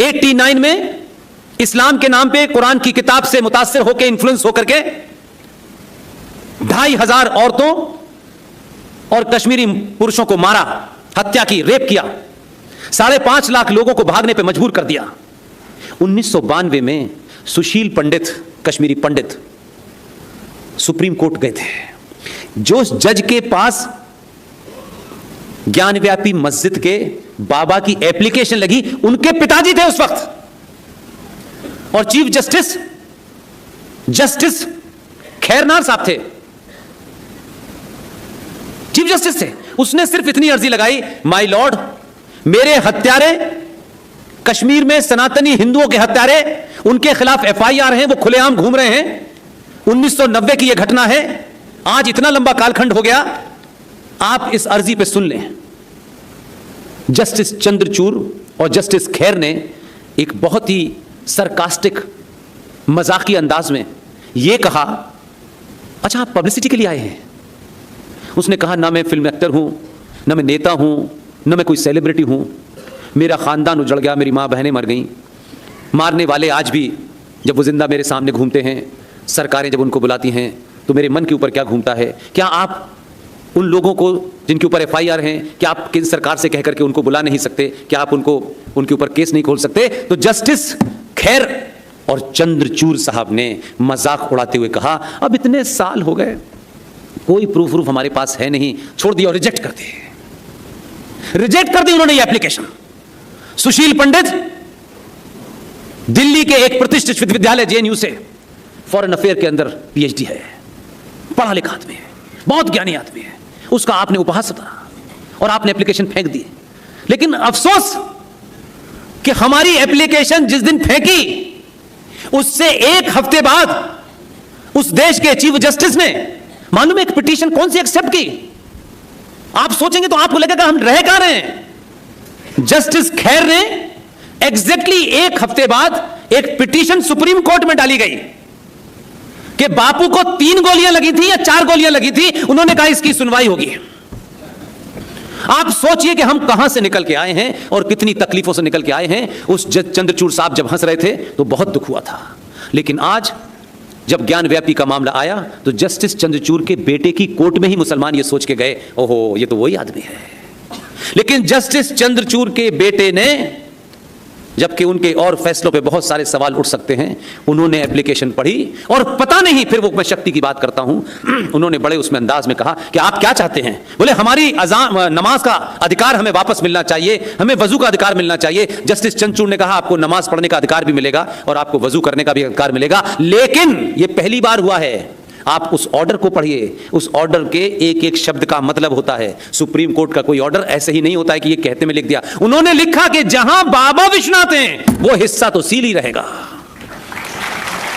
89 में इस्लाम के नाम पे कुरान की किताब से मुतासिर होकर इन्फ्लुएंस होकर के 2500 औरतों और कश्मीरी पुरुषों को मारा, हत्या की, रेप किया, 5.5 लाख लोगों को भागने पे मजबूर कर दिया। 1992 में सुशील पंडित, कश्मीरी पंडित, सुप्रीम कोर्ट गए थे। जो जज के पास ज्ञानव्यापी मस्जिद के बाबा की एप्लीकेशन लगी, उनके पिताजी थे उस वक्त, और चीफ जस्टिस खैरनार साहब थे, चीफ जस्टिस थे। उसने सिर्फ इतनी अर्जी लगाई, माय लॉर्ड, मेरे हत्यारे, कश्मीर में सनातनी हिंदुओं के हत्यारे, उनके खिलाफ एफआईआर हैं, वो खुलेआम घूम रहे हैं, 1990 की यह घटना है, आज इतना लंबा कालखंड हो गया, आप इस अर्जी पे सुन लें। जस्टिस चंद्रचूड़ और जस्टिस खैर ने एक बहुत ही सरकास्टिक, मजाकी अंदाज में यह कहा, अच्छा आप पब्लिसिटी के लिए आए हैं? उसने कहा, ना मैं फिल्म एक्टर हूं, ना मैं नेता हूं, ना मैं कोई सेलिब्रिटी हूं, मेरा खानदान उजड़ गया, मेरी मां बहनें मर गईं, मारने वाले आज भी जब वो जिंदा मेरे सामने घूमते हैं, सरकारें जब उनको बुलाती हैं तो मेरे मन के ऊपर क्या घूमता है? क्या आप उन लोगों को जिनके ऊपर एफआईआर हैं, क्या आप केंद्र सरकार से कहकर के उनको बुला नहीं सकते? क्या आप उनके ऊपर केस नहीं खोल सकते? तो जस्टिस खैर और चंद्रचूड़ साहब ने मजाक उड़ाते हुए कहा, अब इतने साल हो गए, कोई प्रूफ हमारे पास है नहीं, छोड़ दिया और रिजेक्ट कर दी उन्होंने ये एप्लीकेशन। सुशील पंडित दिल्ली के एक प्रतिष्ठित विश्वविद्यालय जेएनयू से फॉरेन अफेयर के अंदर पीएचडी है, पढ़ा लिखा आदमी है, बहुत ज्ञानी आदमी है, उसका आपने उपहास उतारा और आपने एप्लीकेशन फेंक दी। लेकिन अफसोस कि हमारी एप्लीकेशन जिस दिन फेंकी, उससे एक हफ्ते बाद उस देश के चीफ जस्टिस ने, मालूम है एक पिटीशन कौन सी एक्सेप्ट की? आप सोचेंगे तो आपको लगेगा हम रह कहां रहे हैं। जस्टिस खैर ने एग्जैक्टली एक हफ्ते बाद एक पिटीशन सुप्रीम कोर्ट में डाली गई कि बापू को 3 गोलियां लगी थी या 4 गोलियां लगी थी, उन्होंने कहा इसकी सुनवाई होगी। आप सोचिए कि हम कहां से निकल के आए हैं और कितनी तकलीफों से निकल के आए हैं। उस चंद्रचूड़ साहब जब हंस रहे थे तो बहुत दुख हुआ था, लेकिन आज जब ज्ञानव्यापी का मामला आया तो जस्टिस चंद्रचूड़ के बेटे की कोर्ट में ही मुसलमान ये सोच के गए, ओहो ये तो वही आदमी है। लेकिन जस्टिस चंद्रचूड़ के बेटे ने, जबकि उनके और फैसलों पे बहुत सारे सवाल उठ सकते हैं, उन्होंने एप्लीकेशन पढ़ी और पता नहीं, फिर वो मैं शक्ति की बात करता हूं, उन्होंने बड़े उसमें अंदाज में कहा कि आप क्या चाहते हैं? बोले हमारी नमाज का अधिकार हमें वापस मिलना चाहिए, हमें वजू का अधिकार मिलना चाहिए। जस्टिस चंद्रचूड़ ने कहा आपको नमाज पढ़ने का अधिकार भी मिलेगा और आपको वजू करने का भी अधिकार मिलेगा, लेकिन यह पहली बार हुआ है, आप उस ऑर्डर को पढ़िए, उस ऑर्डर के एक एक शब्द का मतलब होता है। सुप्रीम कोर्ट का कोई ऑर्डर ऐसे ही नहीं होता है कि ये कहते में लिख दिया। उन्होंने लिखा कि जहां बाबा विश्वनाथ हैं वो हिस्सा तो सील ही रहेगा।